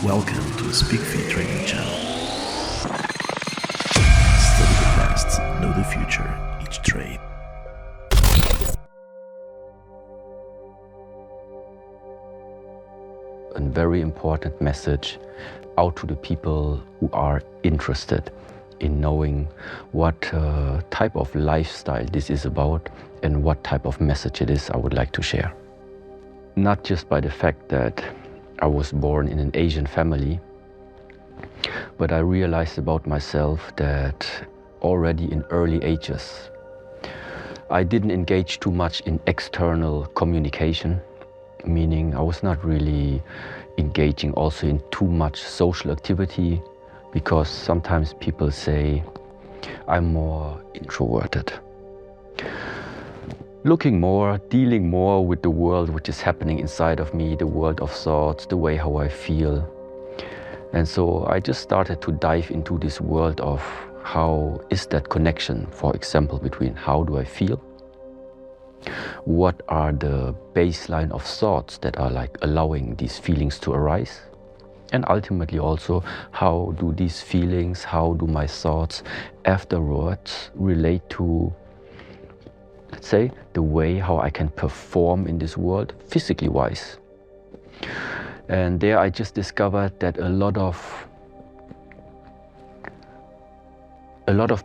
Welcome to the SPKFeat training channel. Study the past, know the future, each trade. A very important message out to the people who are interested in knowing what type of lifestyle this is about and what type of message it is I would like to share. Not just by the fact that I was born in an Asian family, but I realized about myself that already in early ages, I didn't engage too much in external communication, meaning I was not really engaging also in too much social activity, because sometimes people say I'm more introverted. Looking more, dealing more with the world which is happening inside of me, the world of thoughts, the way how I feel. And so I just started to dive into this world of how is that connection, for example, between how do I feel, what are the baseline of thoughts that are like allowing these feelings to arise, and ultimately also how do these feelings, how do my thoughts afterwards relate to, let's say, the way how I can perform in this world physically wise. And there I just discovered that a lot of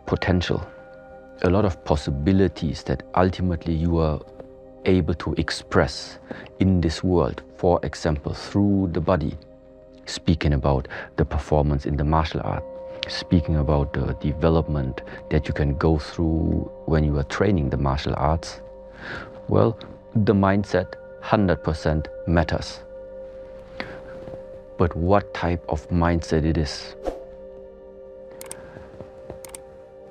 potential, a lot of possibilities that ultimately you are able to express in this world, for example, through the body, speaking about the performance in the martial art, speaking about the development that you can go through when you are training the martial arts. Well, the mindset 100% matters. But what type of mindset it is?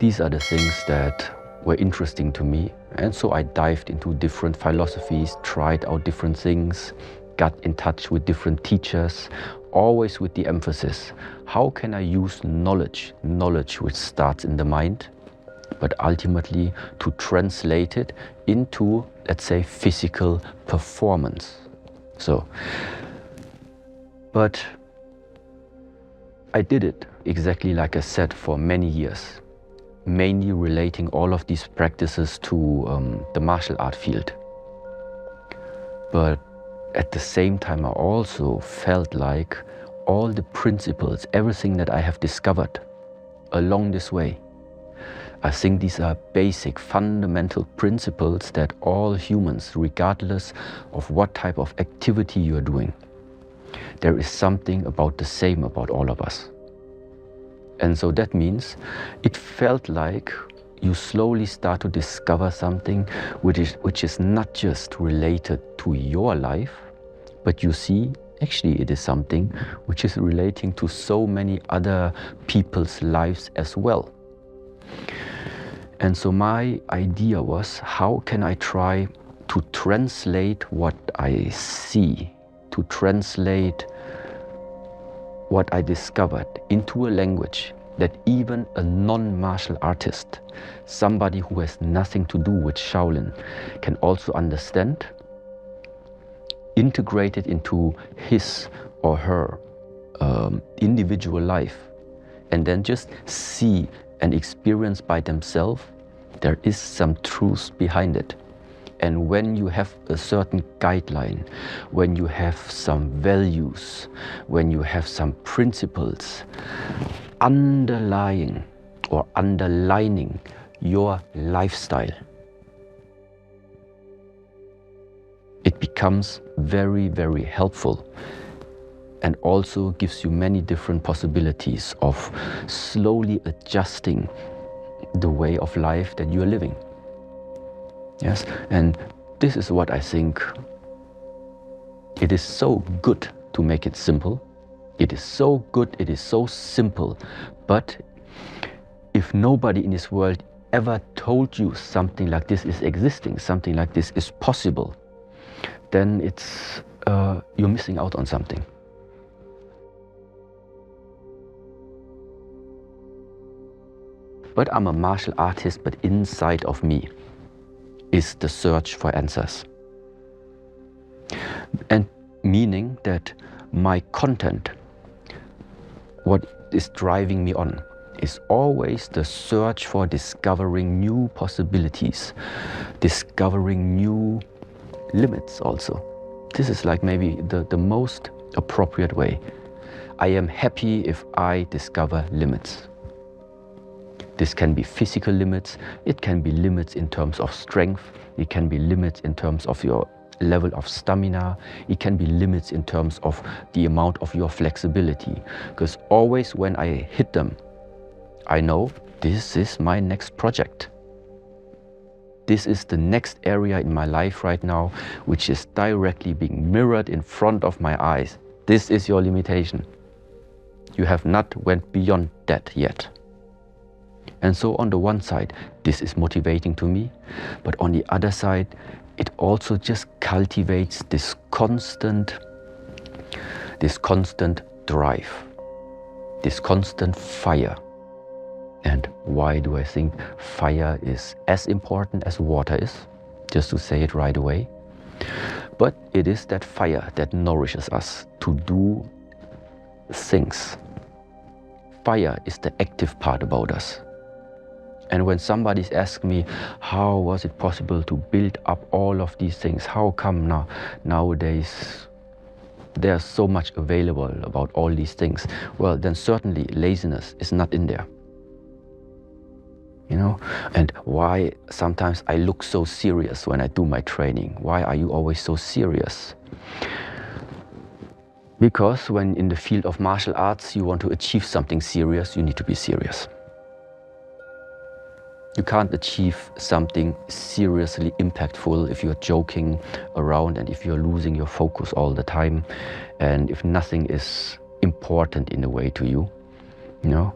These are the things that were interesting to me, and so I dived into different philosophies, tried out different things, got in touch with different teachers, always with the emphasis, how can I use knowledge which starts in the mind, but ultimately to translate it into, let's say, physical performance. But I did it exactly like I said for many years, mainly relating all of these practices to the martial art field. But at the same time, I also felt like all the principles, everything that I have discovered along this way, I think these are basic, fundamental principles that all humans, regardless of what type of activity you are doing, there is something about the same about all of us. And so that means it felt like you slowly start to discover something which is not just related to your life, but you see, actually it is something which is relating to so many other people's lives as well. And so my idea was, how can I try to translate what I see, to translate what I discovered into a language that even a non-martial artist, somebody who has nothing to do with Shaolin, can also understand, integrate it into his or her individual life, and then just see and experience by themselves there is some truth behind it. And when you have a certain guideline, when you have some values, when you have some principles underlying or underlining your lifestyle, it becomes very, very helpful, and also gives you many different possibilities of slowly adjusting the way of life that you are living. Yes, and this is what I think. It is so good to make it simple. It is so good, it is so simple. But if nobody in this world ever told you something like this is existing, something like this is possible, then it's you're missing out on something. But I'm a martial artist, but inside of me is the search for answers. And meaning that my content what is driving me on is always the search for discovering new possibilities, discovering new limits also. This is like maybe the most appropriate way. I am happy if I discover limits. This can be physical limits, it can be limits in terms of strength, it can be limits in terms of your level of stamina, it can be limits in terms of the amount of your flexibility. Because always when I hit them, I know this is my next project. This is the next area in my life right now, which is directly being mirrored in front of my eyes. This is your limitation. You have not went beyond that yet. And so on the one side, this is motivating to me, but on the other side, it also just cultivates this constant drive, this constant fire. And why do I think fire is as important as water is? Just to say it right away. But it is that fire that nourishes us to do things. Fire is the active part about us. And when somebody's asked me, how was it possible to build up all of these things? How come nowadays there's so much available about all these things? Well, then certainly laziness is not in there. You know, and why sometimes I look so serious when I do my training? Why are you always so serious? Because when in the field of martial arts you want to achieve something serious, you need to be serious. You can't achieve something seriously impactful if you're joking around and if you're losing your focus all the time and if nothing is important in a way to you, you know.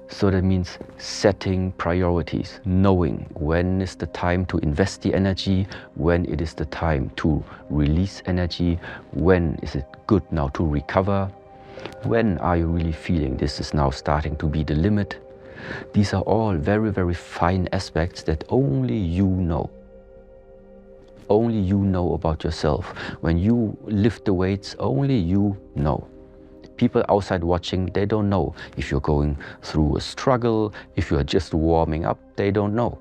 So that means setting priorities, knowing when is the time to invest the energy, when it is the time to release energy, when is it good now to recover, when are you really feeling this is now starting to be the limit. These are all very, very fine aspects that only you know. Only you know about yourself. When you lift the weights, only you know. People outside watching, they don't know. If you're going through a struggle, if you're just warming up, they don't know.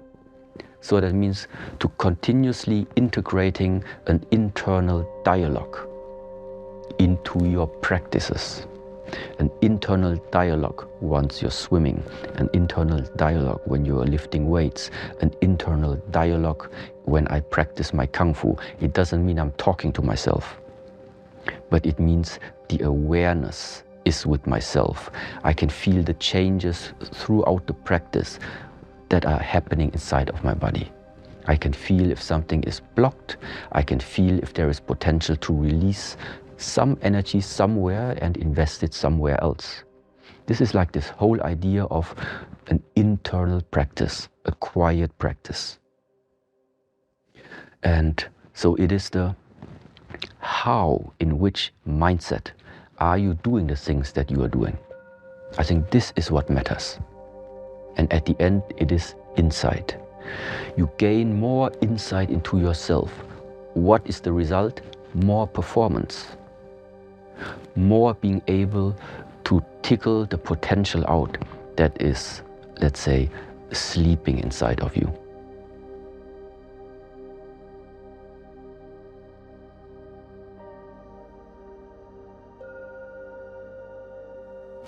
So that means to continuously integrating an internal dialogue into your practices. An internal dialogue once you're swimming, an internal dialogue when you are lifting weights, an internal dialogue when I practice my Kung Fu. It doesn't mean I'm talking to myself, but it means the awareness is with myself. I can feel the changes throughout the practice that are happening inside of my body. I can feel if something is blocked. I can feel if there is potential to release some energy somewhere and invest it somewhere else. This is like this whole idea of an internal practice, a quiet practice. And so it is the how, in which mindset are you doing the things that you are doing? I think this is what matters. And at the end, it is insight. You gain more insight into yourself. What is the result? More performance. More being able to tickle the potential out that is, let's say, sleeping inside of you.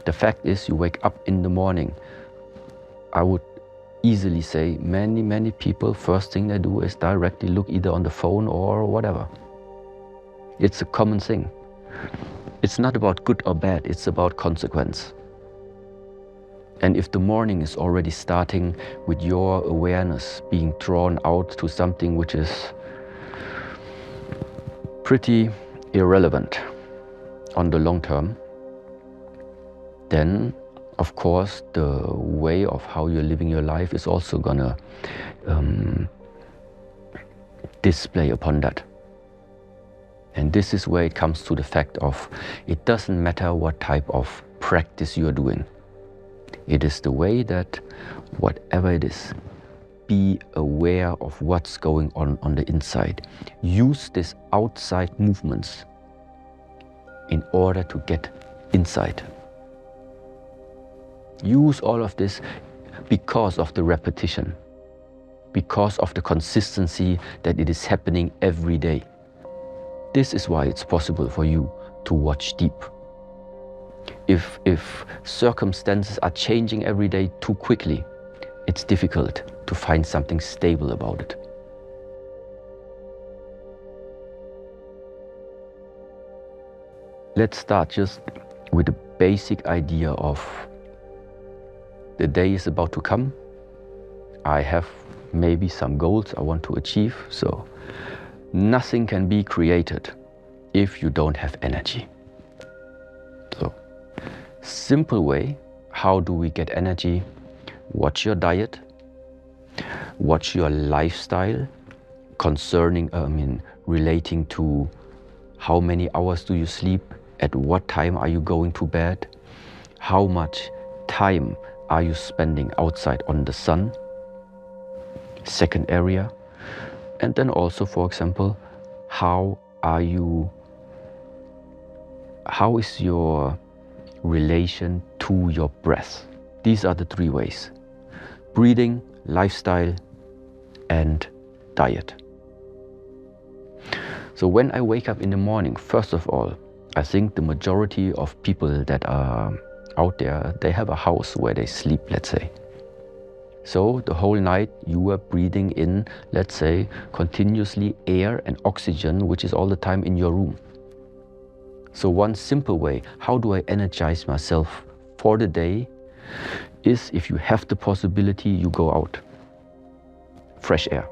The fact is, you wake up in the morning. I would easily say many people, first thing they do is directly look either on the phone or whatever. It's a common thing. It's not about good or bad, it's about consequence. And if the morning is already starting with your awareness being drawn out to something which is pretty irrelevant on the long term, then of course the way of how you're living your life is also gonna display upon that. And this is where it comes to the fact of it doesn't matter what type of practice you're doing. It is the way that whatever it is, be aware of what's going on the inside. Use these outside movements in order to get inside. Use all of this because of the repetition, because of the consistency that it is happening every day. This is why it's possible for you to watch deep. If circumstances are changing every day too quickly, it's difficult to find something stable about it. Let's start just with the basic idea of the day is about to come. I have maybe some goals I want to achieve, so nothing can be created if you don't have energy. So, simple way, how do we get energy? Watch your diet, watch your lifestyle concerning, relating to how many hours do you sleep, at what time are you going to bed, how much time are you spending outside on the sun, second area, and then also, for example, how is your relation to your breath? These are the three ways: breathing, lifestyle, and diet. So when I wake up in the morning, first of all, I think the majority of people that are out there, they have a house where they sleep, let's say. So the whole night you are breathing in, let's say, continuously air and oxygen, which is all the time in your room. So one simple way, how do I energize myself for the day, is if you have the possibility, you go out. Fresh air.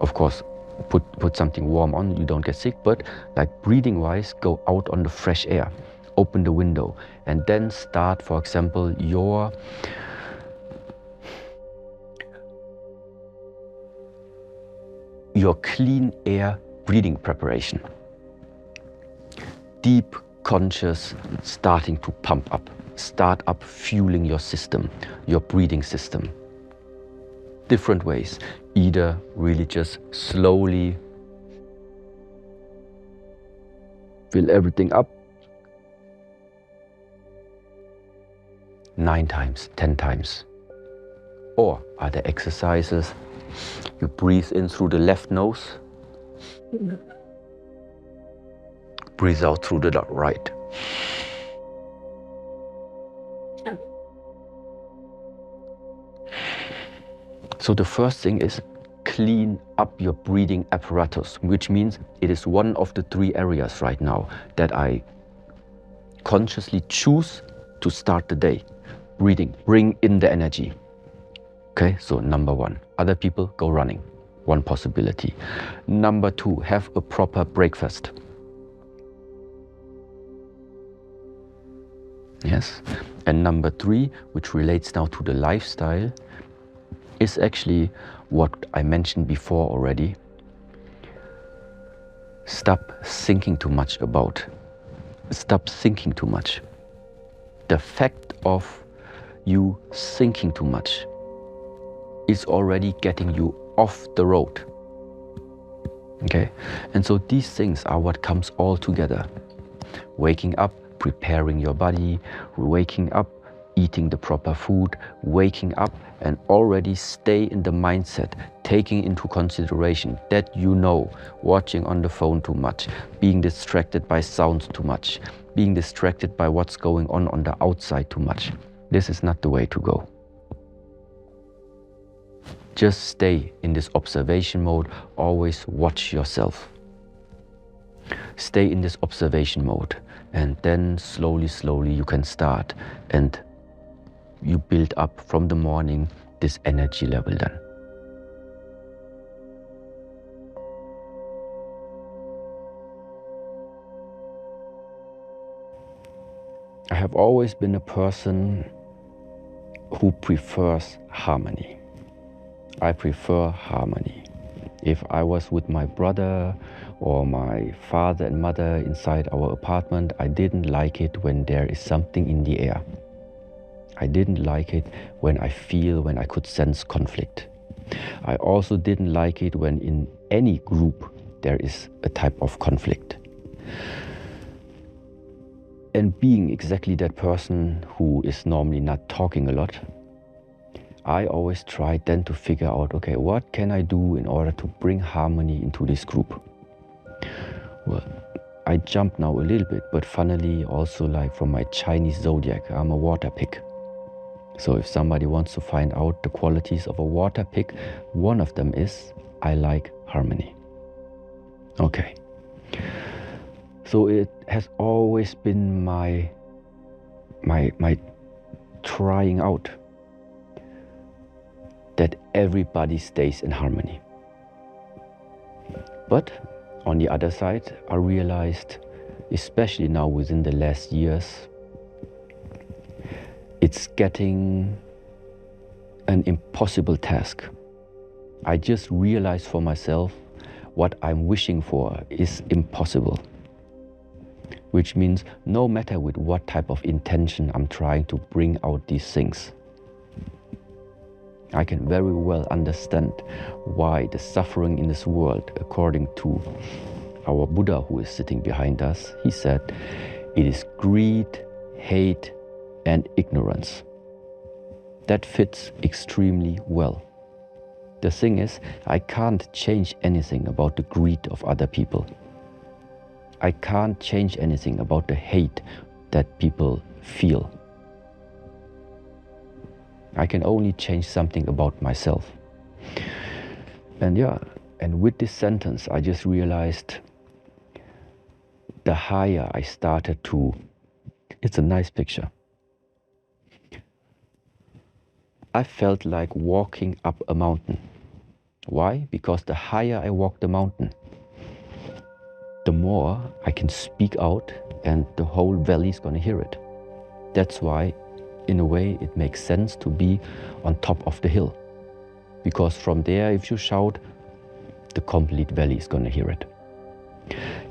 Of course, put something warm on, you don't get sick, but like breathing wise, go out on the fresh air. Open the window and then start, for example, your clean air breathing preparation. Deep, conscious, starting to pump up. Start up fueling your system, your breathing system. Different ways. Either really just slowly fill everything up 9 times, 10 times. Or other exercises. You breathe in through the left nose. Breathe out through the right. So the first thing is clean up your breathing apparatus, which means it is one of the 3 areas right now that I consciously choose to start the day. Breathing, bring in the energy. Okay, so number 1, other people go running, one possibility. Number 2, have a proper breakfast. Yes, and number 3, which relates now to the lifestyle, is actually what I mentioned before already. Stop thinking too much about. Stop thinking too much. The fact of you thinking too much is already getting you off the road. Okay? And so these things are what comes all together. Waking up, preparing your body, waking up, eating the proper food, waking up and already stay in the mindset, taking into consideration that you know, watching on the phone too much, being distracted by sounds too much, being distracted by what's going on the outside too much. This is not the way to go. Just stay in this observation mode, always watch yourself. Stay in this observation mode and then slowly you can start and you build up from the morning this energy level then. I have always been a person who prefers harmony. I prefer harmony. If I was with my brother or my father and mother inside our apartment, I didn't like it when there is something in the air. I didn't like it when I could sense conflict. I also didn't like it when in any group there is a type of conflict. And being exactly that person who is normally not talking a lot, I always try then to figure out, okay, what can I do in order to bring harmony into this group? Well, I jump now a little bit, but funnily also like from my Chinese zodiac, I'm a water pig. So if somebody wants to find out the qualities of a water pig, one of them is, I like harmony. Okay. So it has always been my trying out that everybody stays in harmony. But on the other side, I realized, especially now within the last years, it's getting an impossible task. I just realized for myself what I'm wishing for is impossible. Which means no matter with what type of intention I'm trying to bring out these things, I can very well understand why the suffering in this world, according to our Buddha who is sitting behind us, he said, it is greed, hate, and ignorance. That fits extremely well. The thing is, I can't change anything about the greed of other people. I can't change anything about the hate that people feel. I can only change something about myself. And with this sentence, I just realized the higher I started to, it's a nice picture. I felt like walking up a mountain. Why? Because the higher I walk the mountain, the more I can speak out and the whole valley is going to hear it. That's why, in a way, it makes sense to be on top of the hill. Because from there, if you shout, the complete valley is going to hear it.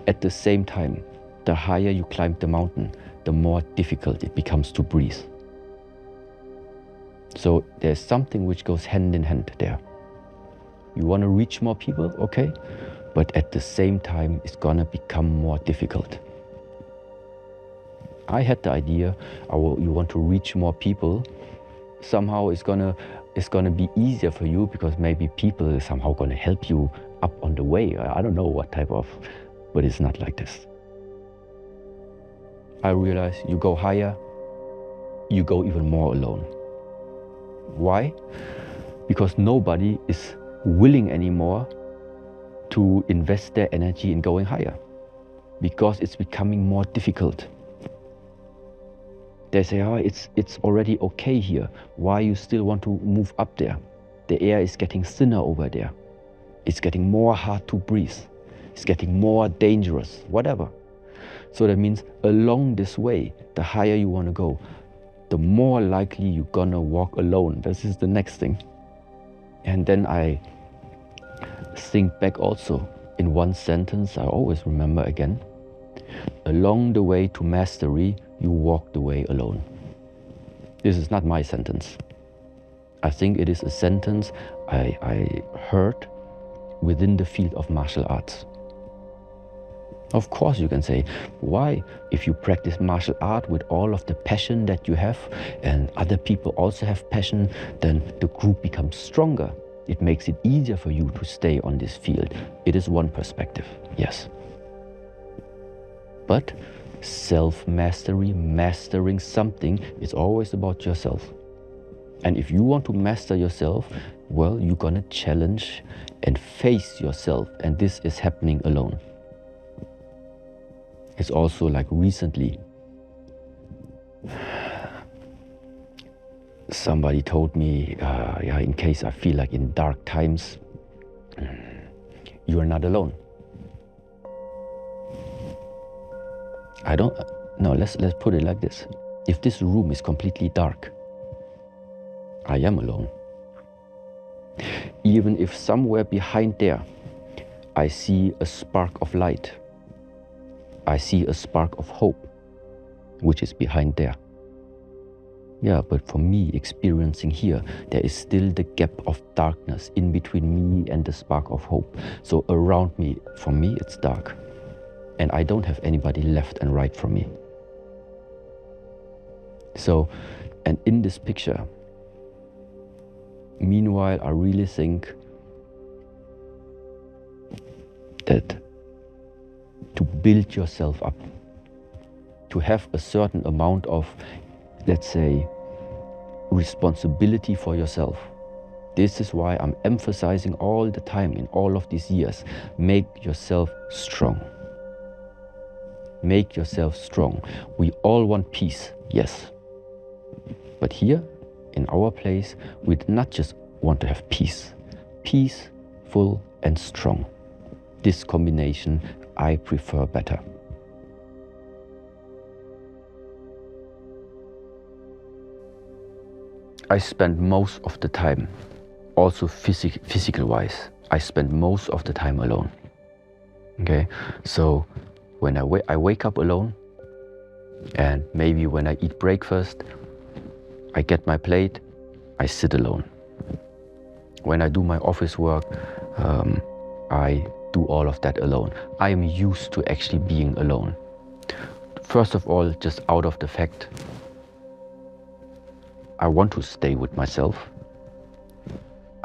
At the same time, the higher you climb the mountain, the more difficult it becomes to breathe. So there's something which goes hand in hand there. You want to reach more people, okay? But at the same time, it's gonna become more difficult. I had the idea, you want to reach more people. Somehow it's gonna be easier for you because maybe people are somehow gonna help you up on the way. I don't know what type of, but it's not like this. I realize you go higher, you go even more alone. Why? Because nobody is willing anymore to invest their energy in going higher, because it's becoming more difficult. They say, oh, it's already okay here. Why you still want to move up there? The air is getting thinner over there. It's getting more hard to breathe. It's getting more dangerous, whatever. So that means along this way, the higher you want to go, the more likely you're gonna walk alone. This is the next thing. And then I think back also in one sentence, I always remember again, along the way to mastery, you walk the way alone. This is not my sentence. I think it is a sentence I heard within the field of martial arts. Of course you can say, why? If you practice martial art with all of the passion that you have and other people also have passion, then the group becomes stronger. It makes it easier for you to stay on this field. It is one perspective, yes. But self-mastery, mastering something, is always about yourself. And if you want to master yourself, well, you're gonna challenge and face yourself, and this is happening alone. It's also like recently, somebody told me, in case I feel like in dark times, you are not alone. Let's put it like this. If this room is completely dark, I am alone. Even if somewhere behind there, I see a spark of light, I see a spark of hope, which is behind there. Yeah, but for me, experiencing here, there is still the gap of darkness in between me and the spark of hope. So around me, for me, it's dark. And I don't have anybody left and right from me. So, and in this picture, meanwhile, I really think that to build yourself up, to have a certain amount of, let's say, responsibility for yourself. This is why I'm emphasizing all the time in all of these years, make yourself strong. Make yourself strong. We all want peace, yes. But here, in our place, we not just want to have peace. Peaceful and strong. This combination I prefer better. I spend most of the time, also physical-wise, I spend most of the time alone. Okay, so when I wake up alone, and maybe when I eat breakfast, I get my plate, I sit alone. When I do my office work, I do all of that alone. I am used to actually being alone. First of all, just out of the fact, I want to stay with myself.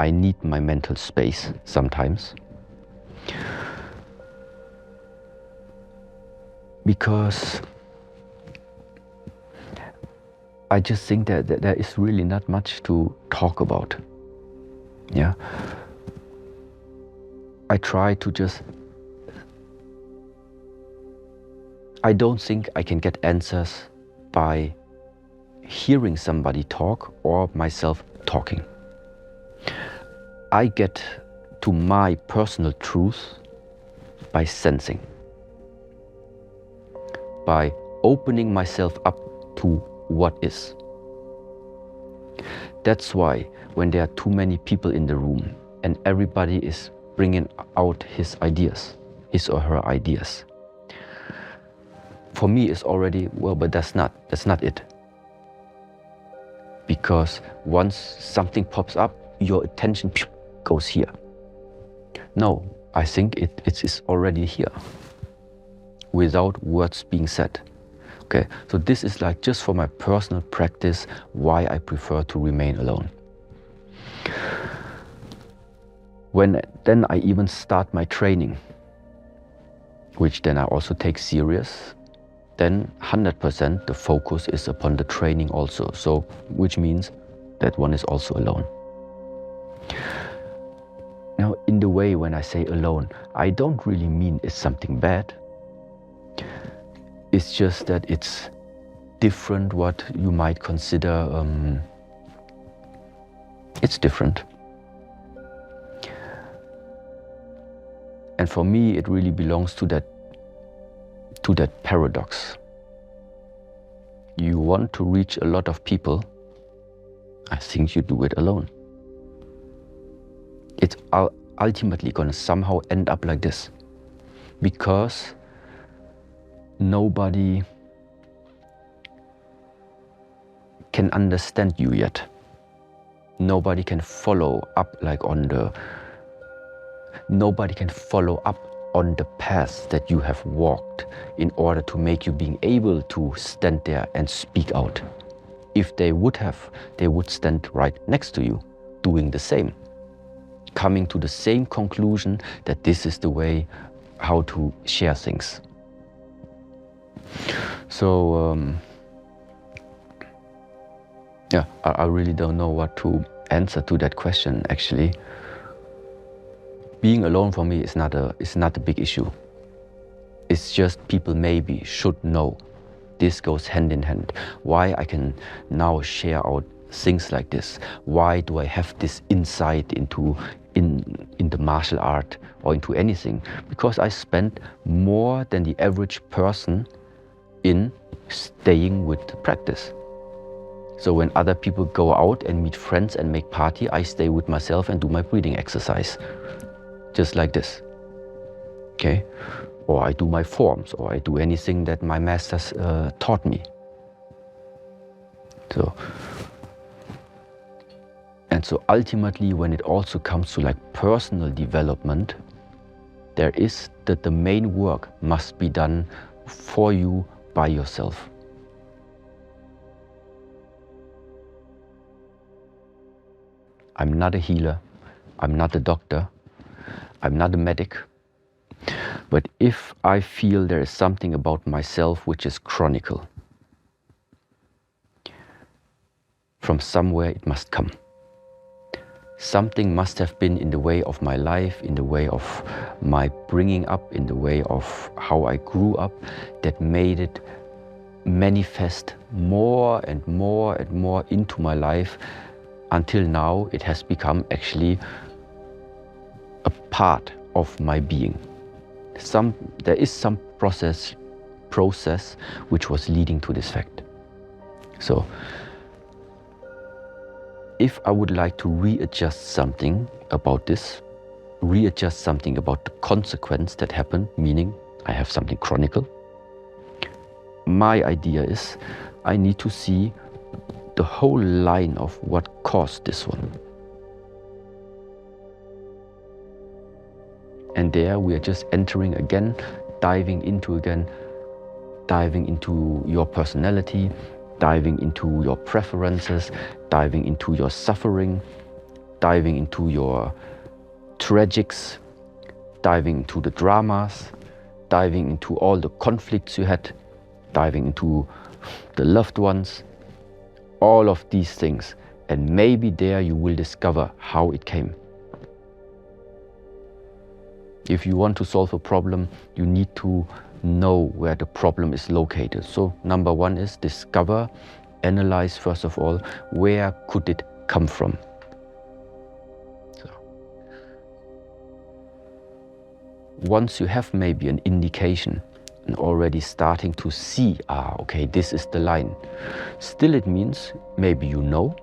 I need my mental space sometimes. Because I just think that there is really not much to talk about. Yeah. I try to just, I don't think I can get answers by hearing somebody talk or myself talking. I get to my personal truth by sensing, by opening myself up to what is. That's why when there are too many people in the room and everybody is bringing out his ideas, his or her ideas, for me it's already, well, but that's not it. Because once something pops up, your attention goes here. No, I think it is already here, without words being said. Okay, so this is like just for my personal practice, why I prefer to remain alone. When then I even start my training, which then I also take serious, then 100% the focus is upon the training also. So, which means that one is also alone. Now, in the way when I say alone, I don't really mean it's something bad. It's just that it's different what you might consider, it's different. And for me, it really belongs to that paradox. You want to reach a lot of people, I think you do it alone. It's ultimately going to somehow end up like this, because nobody can understand you yet. Nobody can follow up nobody can follow up on the path that you have walked in order to make you being able to stand there and speak out. If they would have, they would stand right next to you, doing the same, coming to the same conclusion that this is the way how to share things. So, yeah, I really don't know what to answer to that question, actually. Being alone for me is not a big issue. It's just people maybe should know. This goes hand in hand. Why I can now share out things like this? Why do I have this insight into in the martial art or into anything? Because I spent more than the average person in staying with the practice. So when other people go out and meet friends and make party, I stay with myself and do my breathing exercise. Just like this, okay? Or I do my forms, or I do anything that my masters taught me. So ultimately, when it also comes to like personal development, there is that the main work must be done for you by yourself. I'm not a healer. I'm not a doctor. I'm not a medic. But if I feel there is something about myself which is chronicle, from somewhere it must come. Something must have been in the way of my life, in the way of my bringing up, in the way of how I grew up, that made it manifest more and more and more into my life, until now it has become actually a part of my being. There is some process which was leading to this fact. So if I would like to readjust something about this, readjust something about the consequence that happened, meaning I have something chronicle, my idea is I need to see the whole line of what caused this one. And there we are just entering again, diving into your personality, diving into your preferences, diving into your suffering, diving into your tragics, diving into the dramas, diving into all the conflicts you had, diving into the loved ones, all of these things. And maybe there you will discover how it came. If you want to solve a problem, you need to know where the problem is located. So number one is discover, analyze first of all, where could it come from? So, once you have maybe an indication and already starting to see, okay, this is the line. Still it means maybe you know,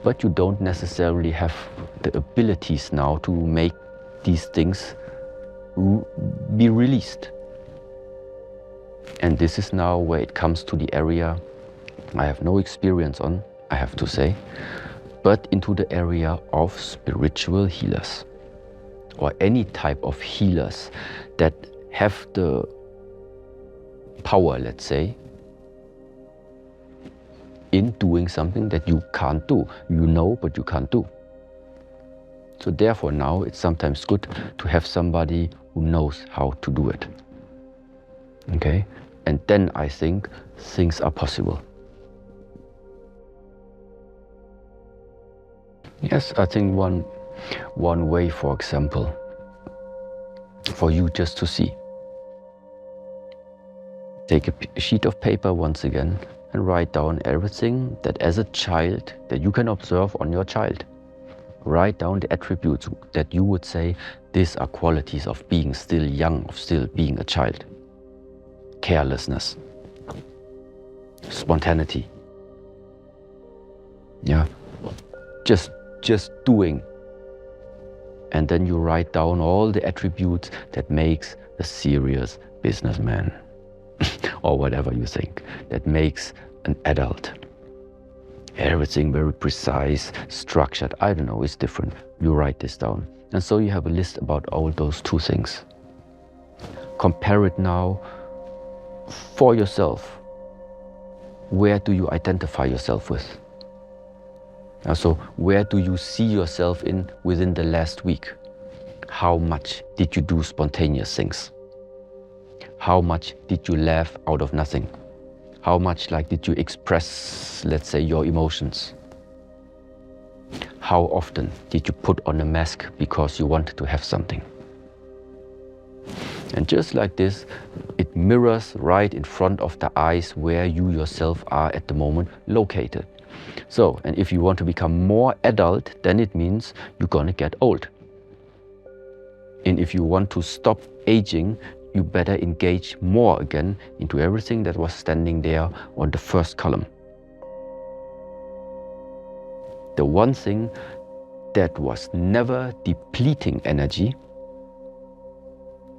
but you don't necessarily have the abilities now to make these things be released. And this is now where it comes to the area I have no experience on, I have to say, but into the area of spiritual healers, or any type of healers that have the power, let's say, in doing something that you can't do. You know, but you can't do. So therefore now it's sometimes good to have somebody who knows how to do it. Okay? And then I think things are possible. Yes, I think one way, for example, for you just to see. Take a sheet of paper once again and write down everything that as a child that you can observe on your child. Write down the attributes that you would say, these are qualities of being still young, of still being a child. Carelessness, spontaneity, yeah, just doing. And then you write down all the attributes that makes a serious businessman or whatever you think, that makes an adult. Everything very precise, structured, I don't know, it's different. You write this down. And so you have a list about all those two things. Compare it now for yourself. Where do you identify yourself with? Also, where do you see yourself in within the last week? How much did you do spontaneous things? How much did you laugh out of nothing? How much did you express, let's say, your emotions? How often did you put on a mask because you wanted to have something? And just like this, it mirrors right in front of the eyes where you yourself are at the moment located. So, and if you want to become more adult, then it means you're gonna get old. And if you want to stop aging, you better engage more again into everything that was standing there on the first column. The one thing that was never depleting energy,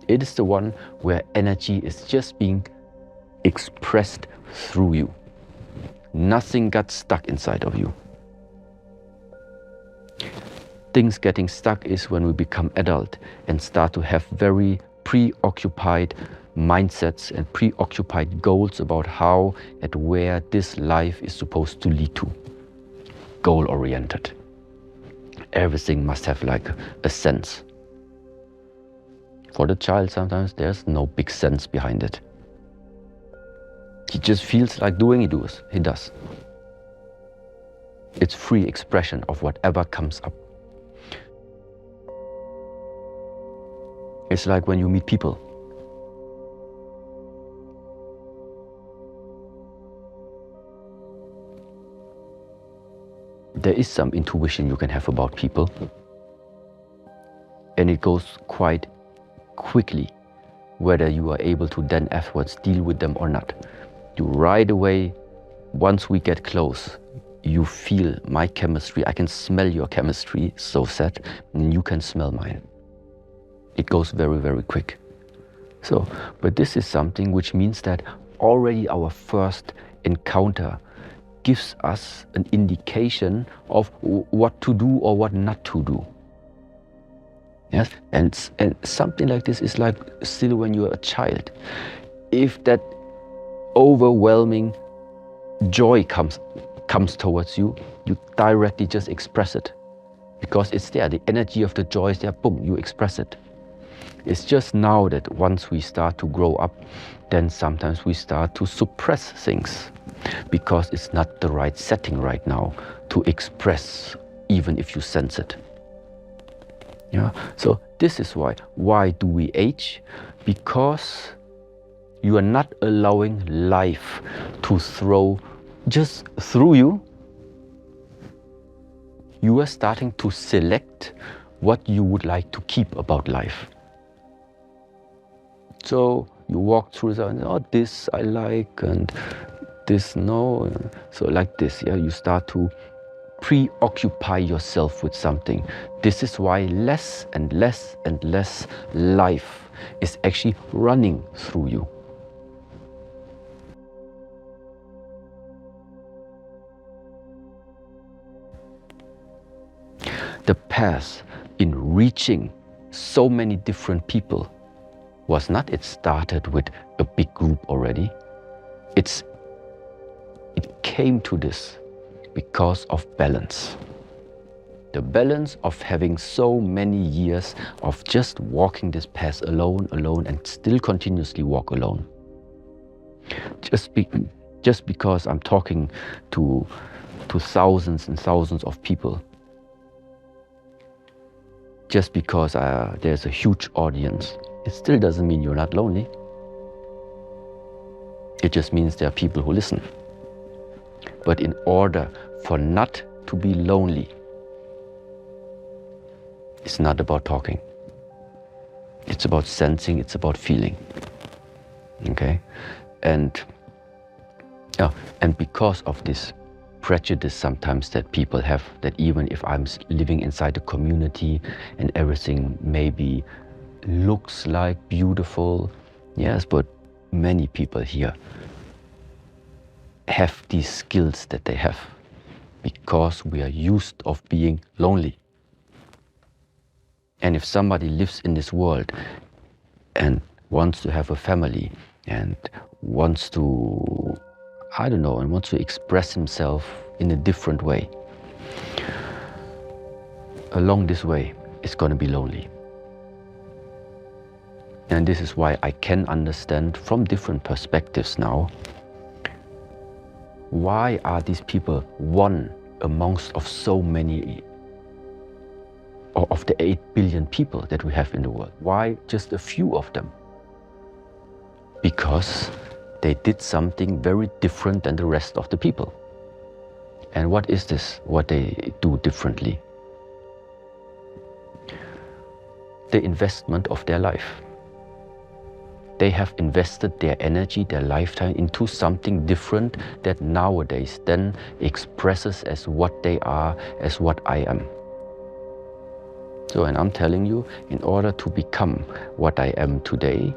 it is the one where energy is just being expressed through you. Nothing got stuck inside of you. Things getting stuck is when we become adult and start to have very preoccupied mindsets and preoccupied goals about how and where this life is supposed to lead to. Goal-oriented. Everything must have like a sense. For the child, sometimes there's no big sense behind it. He just feels like doing it, he does. It's free expression of whatever comes up. It's like when you meet people. There is some intuition you can have about people, and it goes quite quickly whether you are able to then afterwards deal with them or not. You right away, once we get close, you feel my chemistry. I can smell your chemistry, so sad, and you can smell mine. It goes very, very quick. So, but this is something which means that already our first encounter gives us an indication of what to do or what not to do. Yes, and something like this is like still when you're a child. If that overwhelming joy comes towards you, you directly just express it. Because it's there, the energy of the joy is there, boom, you express it. It's just now that once we start to grow up, then sometimes we start to suppress things because it's not the right setting right now to express, even if you sense it. Yeah. So this is why. Why do we age? Because you are not allowing life to throw just through you. You are starting to select what you would like to keep about life. So you walk through the, oh, this I like and this no. So like this, yeah, you start to preoccupy yourself with something. This is why less and less and less life is actually running through you. The path in reaching so many different people was not it started with a big group already. It came to this because of balance. The balance of having so many years of just walking this path alone, and still continuously walk alone. Just because I'm talking to thousands and thousands of people, just because there's a huge audience, it still doesn't mean you're not lonely. It just means there are people who listen. But in order for not to be lonely, it's not about talking. It's about sensing, it's about feeling. Okay? And because of this prejudice sometimes that people have, that even if I'm living inside a community and everything maybe looks like beautiful, yes, but many people here have these skills that they have because we are used of being lonely. And if somebody lives in this world and wants to have a family and wants to, I don't know, and wants to express himself in a different way, along this way, it's going to be lonely. And this is why I can understand from different perspectives now, why are these people one amongst of so many, or of the 8 billion people that we have in the world? Why just a few of them? Because they did something very different than the rest of the people. And what is this, what they do differently? The investment of their life. They have invested their energy, their lifetime into something different that nowadays then expresses as what they are, as what I am. So, and I'm telling you, in order to become what I am today,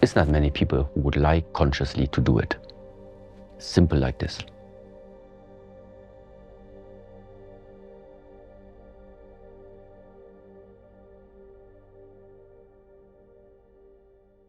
it's not many people who would like consciously to do it. Simple like this.